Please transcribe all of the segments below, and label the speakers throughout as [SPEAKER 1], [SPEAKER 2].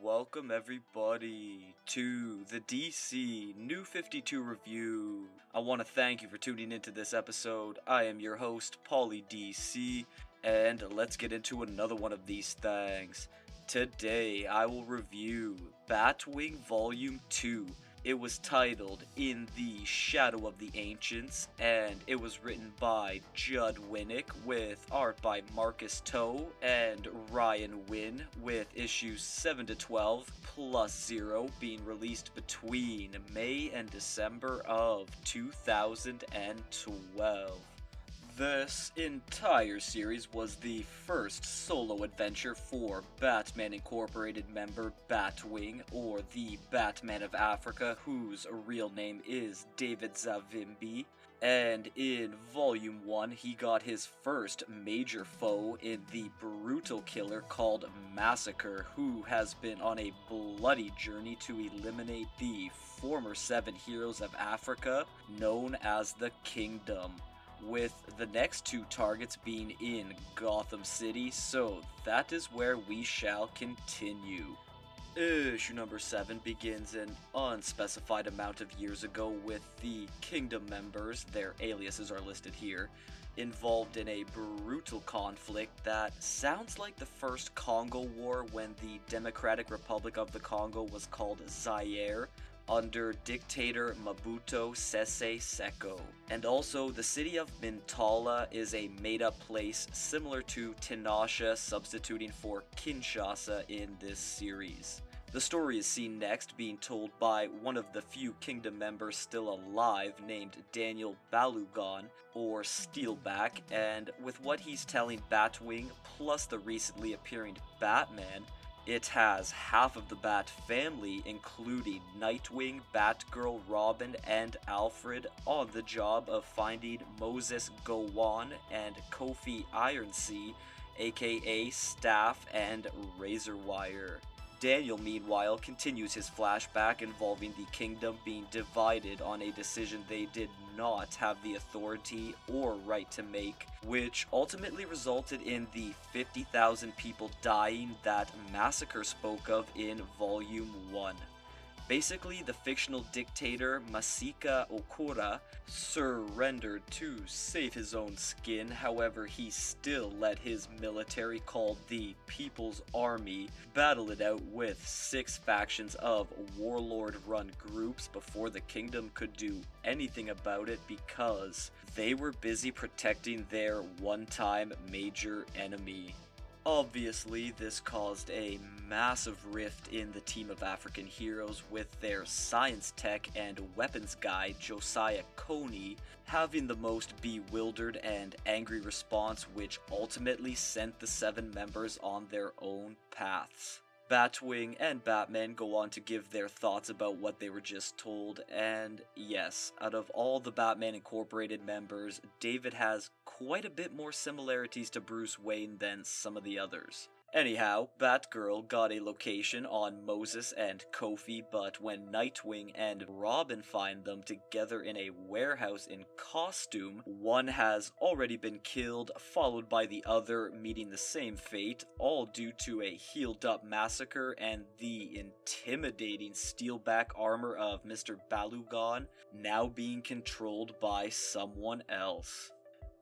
[SPEAKER 1] welcome everybody to the DC New 52 review. I want to thank you for tuning into this episode. I am your host, Pauly DC, and let's get into another one of these things. Today, I will review Batwing Vol.2. It was titled In the Shadow of the Ancients, and it was written by Judd Winick with art by Marcus Toe and Ryan Winn, with issues 7 to 12 plus 0 being released between May and December of 2012. This entire series was the first solo adventure for Batman Incorporated member Batwing, or the Batman of Africa, whose real name is David Zavimbi. And in Volume 1, he got his first major foe in the brutal killer called Massacre, who has been on a bloody journey to eliminate the former 7 heroes of Africa, known as the Kingdom, with the next 2 targets being in Gotham City, so that is where we shall continue. Issue number 7 begins an unspecified amount of years ago with the Kingdom members, their aliases are listed here, involved in a brutal conflict that sounds like the first Congo War when the Democratic Republic of the Congo was called Zaire, under dictator Mobutu Sese Seko. And also, the city of Mintala is a made-up place similar to Tinashe, substituting for Kinshasa in this series. The story is seen next being told by one of the few Kingdom members still alive named Daniel Balugan, or Steelback, and with what he's telling Batwing plus the recently appearing Batman, it has half of the Bat family, including Nightwing, Batgirl, Robin, and Alfred, on the job of finding Moses Gowon and Kofi Ironsea, aka Staff and Razorwire. Daniel, meanwhile, continues his flashback involving the Kingdom being divided on a decision they did not have the authority or right to make, which ultimately resulted in the 50,000 people dying that Massacre spoke of in Volume 1. Basically, the fictional dictator Masika Okura surrendered to save his own skin. However, he still let his military, called the People's Army, battle it out with 6 factions of warlord-run groups before the Kingdom could do anything about it, because they were busy protecting their one-time major enemy. Obviously, this caused a massive rift in the team of African heroes, with their science tech and weapons guy, Josiah Coney, having the most bewildered and angry response, which ultimately sent the 7 members on their own paths. Batwing and Batman go on to give their thoughts about what they were just told, and yes, out of all the Batman Incorporated members, David has quite a bit more similarities to Bruce Wayne than some of the others. Anyhow, Batgirl got a location on Moses and Kofi, but when Nightwing and Robin find them together in a warehouse in costume, one has already been killed, followed by the other meeting the same fate, all due to a healed-up Massacre and the intimidating steelback armor of Mr. Balugan now being controlled by someone else.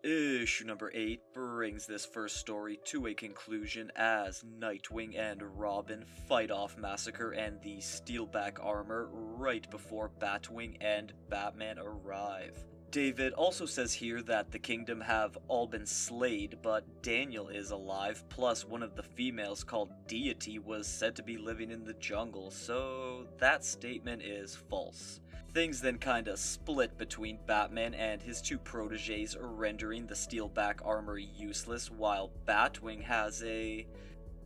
[SPEAKER 1] Issue number 8 brings this first story to a conclusion as Nightwing and Robin fight off Massacre and the Steelback armor right before Batwing and Batman arrive. David also says here that the Kingdom have all been slayed, but Daniel is alive, plus one of the females called Deity was said to be living in the jungle, so that statement is false. Things then kinda split between Batman and his 2 proteges, rendering the Steelback armor useless, while Batwing has a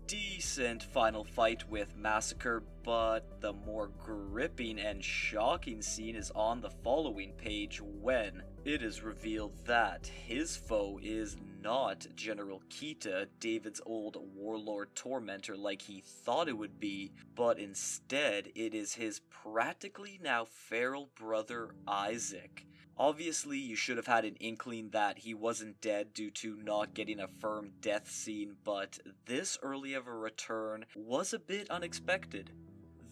[SPEAKER 1] decent final fight with Massacre, but the more gripping and shocking scene is on the following page when it is revealed that his foe is not General Kita, David's old warlord tormentor like he thought it would be, but instead it is his practically now feral brother Isaac. Obviously, you should have had an inkling that he wasn't dead due to not getting a firm death scene, but this early of a return was a bit unexpected.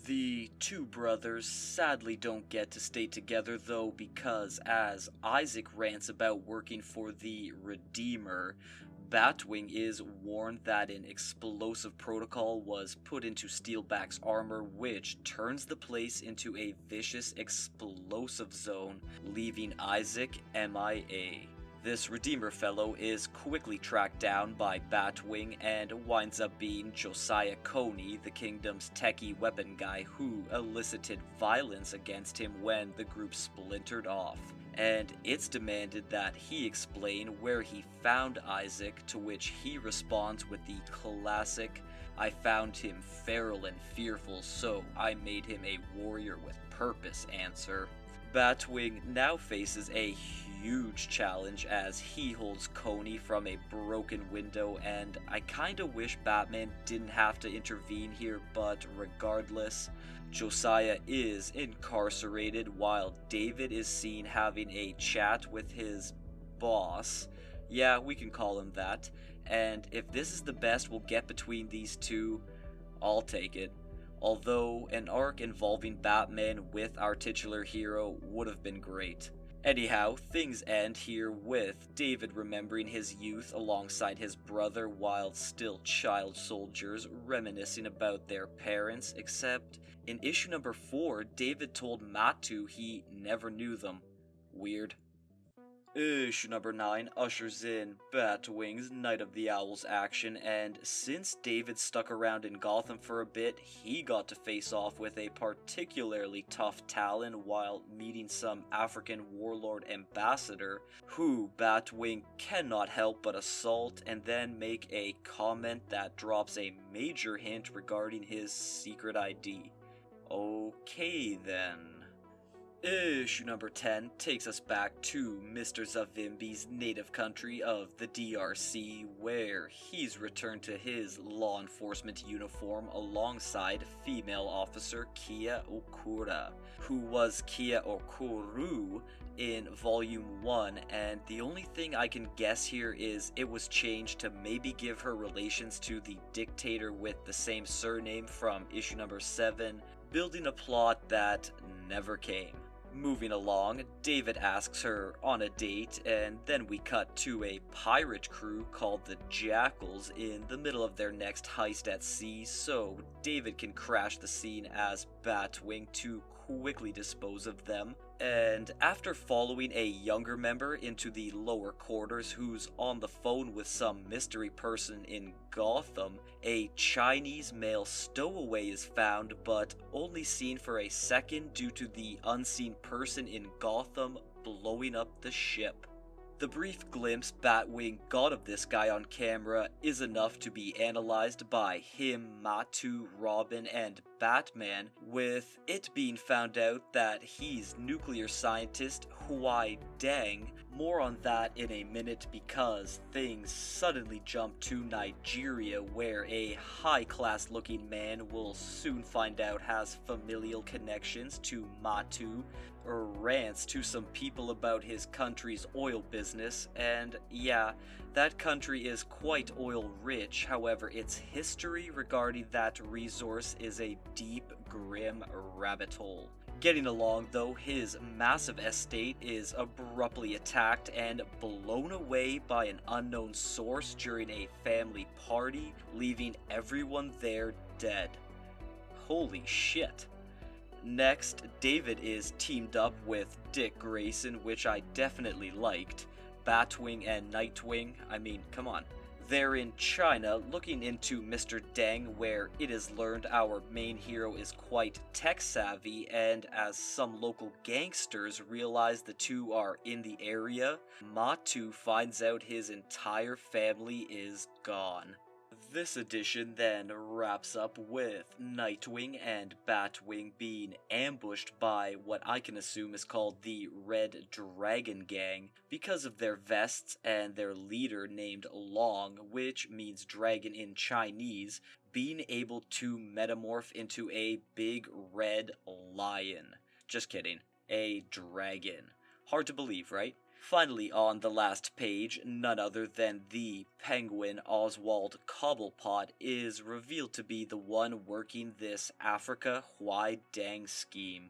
[SPEAKER 1] The two brothers sadly don't get to stay together though, because as Isaac rants about working for the Redeemer, Batwing is warned that an explosive protocol was put into Steelback's armor, which turns the place into a vicious explosive zone, leaving Isaac MIA. This Redeemer fellow is quickly tracked down by Batwing and winds up being Josiah Coney, the kingdom's techie weapon guy who elicited violence against him when the group splintered off. And it's demanded that he explain where he found Isaac, to which he responds with the classic, "I found him feral and fearful, so I made him a warrior with purpose" answer. Batwing now faces a huge challenge as he holds Coney from a broken window, and I kinda wish Batman didn't have to intervene here, but regardless, Josiah is incarcerated while David is seen having a chat with his boss. Yeah, we can call him that. And if this is the best we'll get between these two, I'll take it. Although an arc involving Batman with our titular hero would have been great. Anyhow, things end here with David remembering his youth alongside his brother while still child soldiers reminiscing about their parents, except in issue number 4, David told Matu he never knew them. Weird. Issue number 9 ushers in Batwing's Night of the Owls action, and since David stuck around in Gotham for a bit, he got to face off with a particularly tough Talon while meeting some African warlord ambassador, who Batwing cannot help but assault and then make a comment that drops a major hint regarding his secret ID. Okay then. Issue number 10 takes us back to Mr. Zavimbi's native country of the DRC, where he's returned to his law enforcement uniform alongside female officer Kia Okura, who was Kia Okuru in Volume 1, and the only thing I can guess here is it was changed to maybe give her relations to the dictator with the same surname from issue number 7, building a plot that never came. Moving along, David asks her on a date, and then we cut to a pirate crew called the Jackals in the middle of their next heist at sea, so David can crash the scene as Batwing to quickly dispose of them. And after following a younger member into the lower quarters who's on the phone with some mystery person in Gotham, a Chinese male stowaway is found, but only seen for a second due to the unseen person in Gotham blowing up the ship. The brief glimpse Batwing got of this guy on camera is enough to be analyzed by him, Matu, Robin, and Batman, with it being found out that he's nuclear scientist Huai Deng. More on that in a minute, because things suddenly jump to Nigeria, where a high-class looking man we'll soon find out has familial connections to Matu, rants to some people about his country's oil business, and yeah, that country is quite oil rich. However, its history regarding that resource is a deep, grim rabbit hole. Getting along though, his massive estate is abruptly attacked and blown away by an unknown source during a family party, leaving everyone there dead. Holy shit. Next, David is teamed up with Dick Grayson, which I definitely liked. Batwing and Nightwing, I mean, come on. They're in China looking into Mr. Deng, where it is learned our main hero is quite tech-savvy, and as some local gangsters realize the two are in the area, Matu finds out his entire family is gone. This edition then wraps up with Nightwing and Batwing being ambushed by what I can assume is called the Red Dragon Gang because of their vests and their leader named Long, which means dragon in Chinese, being able to metamorph into a big red lion. Just kidding, a dragon. Hard to believe, right? Finally, on the last page, none other than the Penguin Oswald Cobblepot is revealed to be the one working this Africa Why Dang scheme.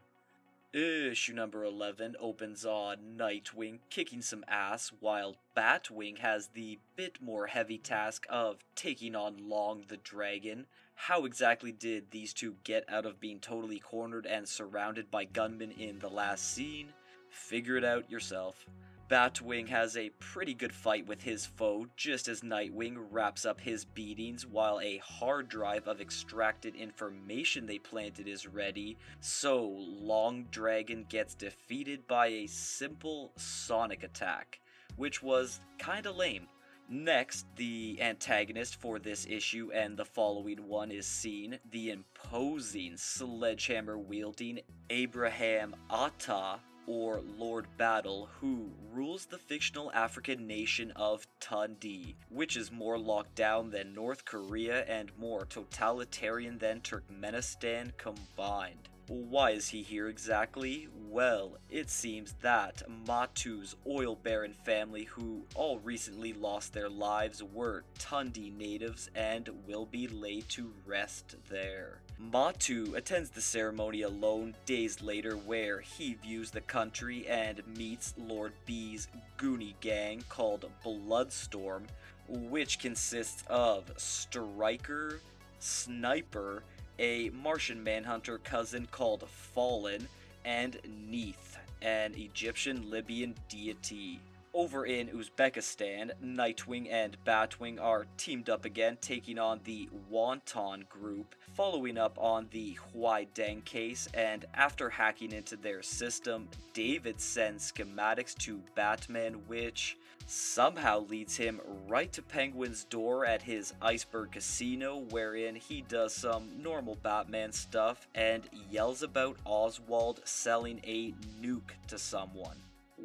[SPEAKER 1] Issue number 11 opens on Nightwing kicking some ass, while Batwing has the bit more heavy task of taking on Long the Dragon. How exactly did these two get out of being totally cornered and surrounded by gunmen in the last scene? Figure it out yourself. Batwing has a pretty good fight with his foe just as Nightwing wraps up his beatings while a hard drive of extracted information they planted is ready, so Long Dragon gets defeated by a simple sonic attack, which was kinda lame. Next, the antagonist for this issue and the following one is seen, the imposing sledgehammer-wielding Abraham Atta, or Lord Battle, who rules the fictional African nation of Tundi, which is more locked down than North Korea and more totalitarian than Turkmenistan combined. Why is he here exactly? Well, it seems that Matu's oil baron family, who all recently lost their lives, were Tundi natives and will be laid to rest there. Matu attends the ceremony alone days later, where he views the country and meets Lord B's Goonie gang called Bloodstorm, which consists of Striker, Sniper, a Martian Manhunter cousin called Fallen, and Neith, an Egyptian-Libyan deity. Over in Uzbekistan, Nightwing and Batwing are teamed up again, taking on the Wonton group, following up on the Huaidang case, and after hacking into their system, David sends schematics to Batman, which somehow leads him right to Penguin's door at his Iceberg Casino, wherein he does some normal Batman stuff and yells about Oswald selling a nuke to someone.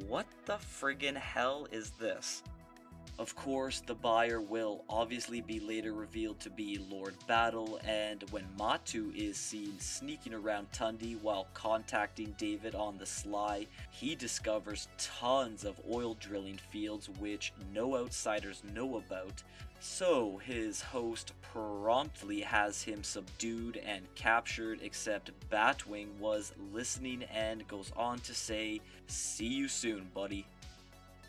[SPEAKER 1] What the friggin' hell is this? Of course, the buyer will obviously be later revealed to be Lord Battle, and when Matu is seen sneaking around Tundi while contacting David on the sly, he discovers tons of oil drilling fields which no outsiders know about, so his host promptly has him subdued and captured, except Batwing was listening and goes on to say, "See you soon, buddy."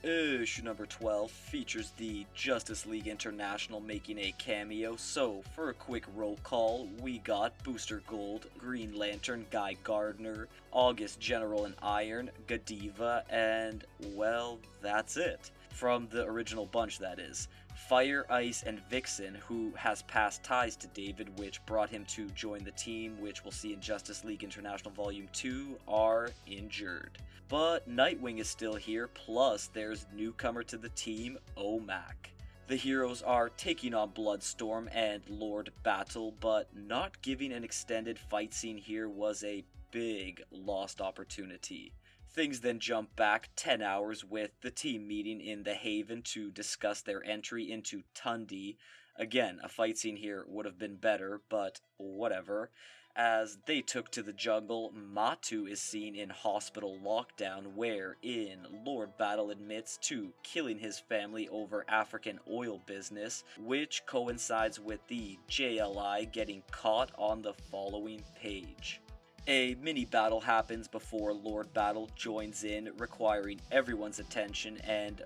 [SPEAKER 1] Issue number 12 features the Justice League International making a cameo, so for a quick roll call, we got Booster Gold, Green Lantern, Guy Gardner, August General in Iron, Godiva, and, well, that's it. From the original bunch, that is. Fire, Ice, and Vixen, who has past ties to David, which brought him to join the team, which we'll see in Justice League International Vol.2, are injured. But Nightwing is still here, plus there's newcomer to the team, OMAC. The heroes are taking on Bloodstorm and Lord Battle, but not giving an extended fight scene here was a big lost opportunity. Things then jump back 10 hours with the team meeting in the Haven to discuss their entry into Tundi. Again, a fight scene here would have been better, but whatever. As they took to the jungle, Matu is seen in hospital lockdown, wherein Lord Battle admits to killing his family over African oil business, which coincides with the JLI getting caught on the following page. A mini battle happens before Lord Battle joins in, requiring everyone's attention, and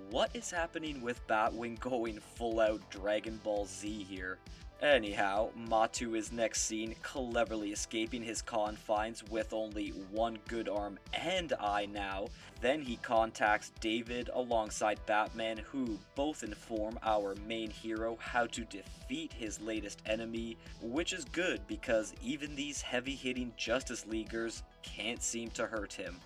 [SPEAKER 1] what is happening with Batwing going full out Dragon Ball Z here? Anyhow, Matu is next seen cleverly escaping his confines with only one good arm and eye now. Then he contacts David alongside Batman, who both inform our main hero how to defeat his latest enemy, which is good because even these heavy-hitting Justice Leaguers can't seem to hurt him.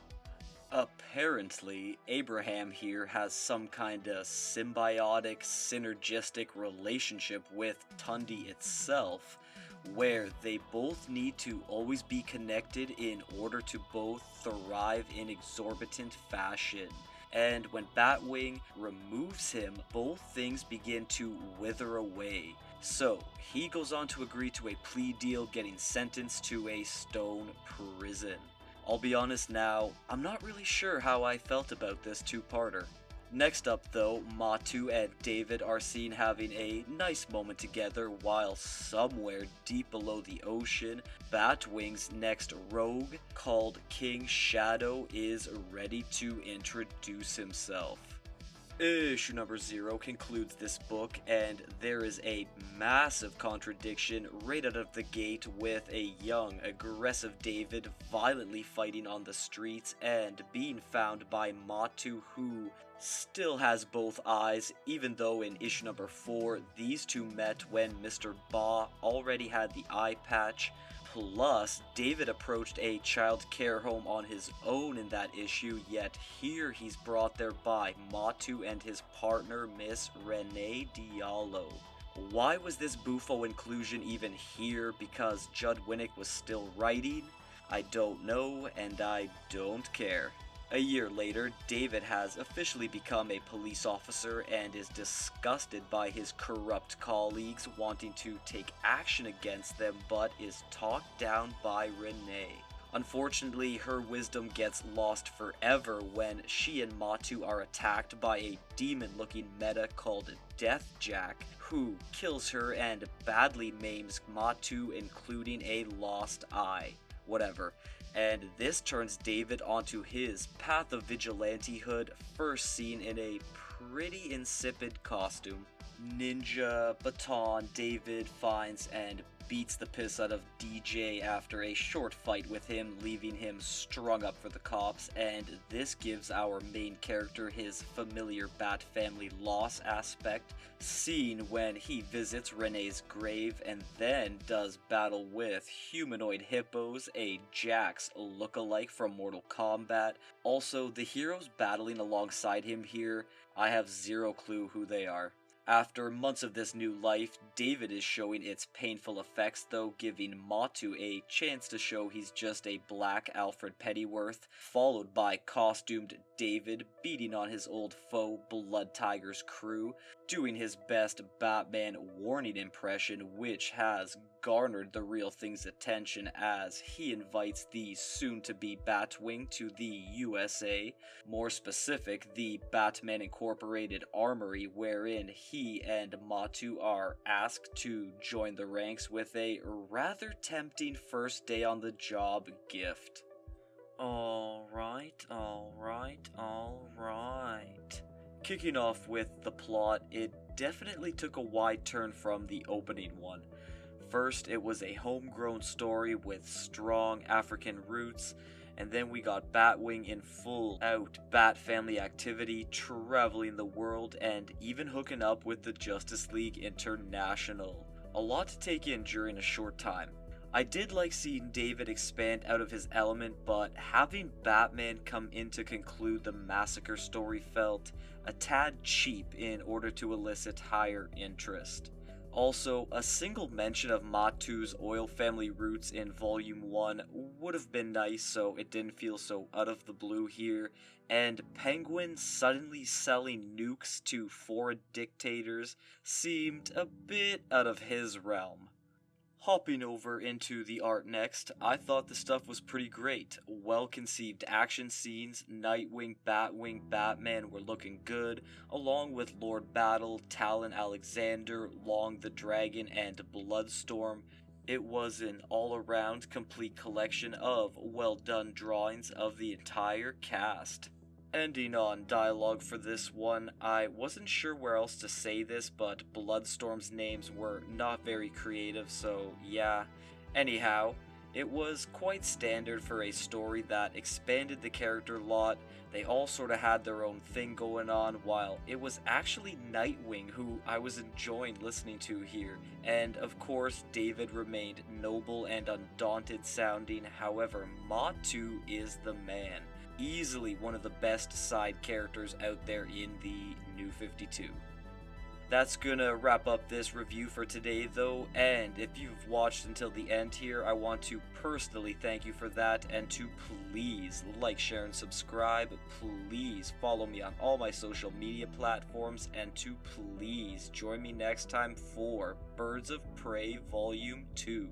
[SPEAKER 1] Apparently, Abraham here has some kinda symbiotic, synergistic relationship with Tundi itself, where they both need to always be connected in order to both thrive in exorbitant fashion. And when Batwing removes him, both things begin to wither away. So, he goes on to agree to a plea deal, getting sentenced to a stone prison. I'll be honest now, I'm not really sure how I felt about this two-parter. Next up though, Matu and David are seen having a nice moment together while somewhere deep below the ocean, Batwing's next rogue, called King Shadow, is ready to introduce himself. Issue number 0 concludes this book, and there is a massive contradiction right out of the gate with a young, aggressive David violently fighting on the streets and being found by Matu, who still has both eyes, even though in issue number 4 these two met when Mr. Ba already had the eye patch. Plus, David approached a child care home on his own in that issue, yet here he's brought there by Matu and his partner, Miss Renee Diallo. Why was this Bufo inclusion even here? Because Judd Winick was still writing? I don't know, and I don't care. A year later, David has officially become a police officer and is disgusted by his corrupt colleagues wanting to take action against them, but is talked down by Renee. Unfortunately, her wisdom gets lost forever when she and Matu are attacked by a demon-looking meta called Death Jack, who kills her and badly maims Matu, including a lost eye. Whatever. And this turns David onto his path of vigilantehood, first seen in a pretty insipid costume. Ninja baton David finds and beats the piss out of DJ after a short fight with him, leaving him strung up for the cops, and this gives our main character his familiar Bat family loss aspect, seen when he visits Renee's grave and then does battle with humanoid hippos, a Jax lookalike from Mortal Kombat. Also, the heroes battling alongside him here, I have zero clue who they are. After months of this new life, David is showing its painful effects, though giving Matu a chance to show he's just a black Alfred Pennyworth, followed by costumed David beating on his old foe Blood Tiger's crew, doing his best Batman warning impression, which has garnered the real thing's attention as he invites the soon-to-be Batwing to the USA, more specific, the Batman Incorporated Armory, wherein he and Matu are asked to join the ranks with a rather tempting first day on the job gift. Alright. Kicking off with the plot, it definitely took a wide turn from the opening one. First, it was a homegrown story with strong African roots, and then we got Batwing in full-out Bat family activity, traveling the world, and even hooking up with the Justice League International. A lot to take in during a short time. I did like seeing David expand out of his element, but having Batman come in to conclude the massacre story felt a tad cheap in order to elicit higher interest. Also, a single mention of Matu's oil family roots in Volume 1 would have been nice, so it didn't feel so out of the blue here, and Penguin suddenly selling nukes to foreign dictators seemed a bit out of his realm. Hopping over into the art next, I thought the stuff was pretty great. Well-conceived action scenes, Nightwing, Batwing, Batman were looking good, along with Lord Battle, Talon Alexander, Long the Dragon, and Bloodstorm. It was an all-around complete collection of well-done drawings of the entire cast. Ending on dialogue for this one, I wasn't sure where else to say this, but Bloodstorm's names were not very creative, so yeah. Anyhow, it was quite standard for a story that expanded the character a lot. They all sort of had their own thing going on, while it was actually Nightwing who I was enjoying listening to here. And of course, David remained noble and undaunted sounding, however, Matu is the man. easily one of the best side characters out there in the New 52. That's gonna wrap up this review for today though, and if you've watched until the end here, I want to personally thank you for that, and to please like, share, and subscribe. Please follow me on all my social media platforms, and to please join me next time for Birds of Prey Volume 2.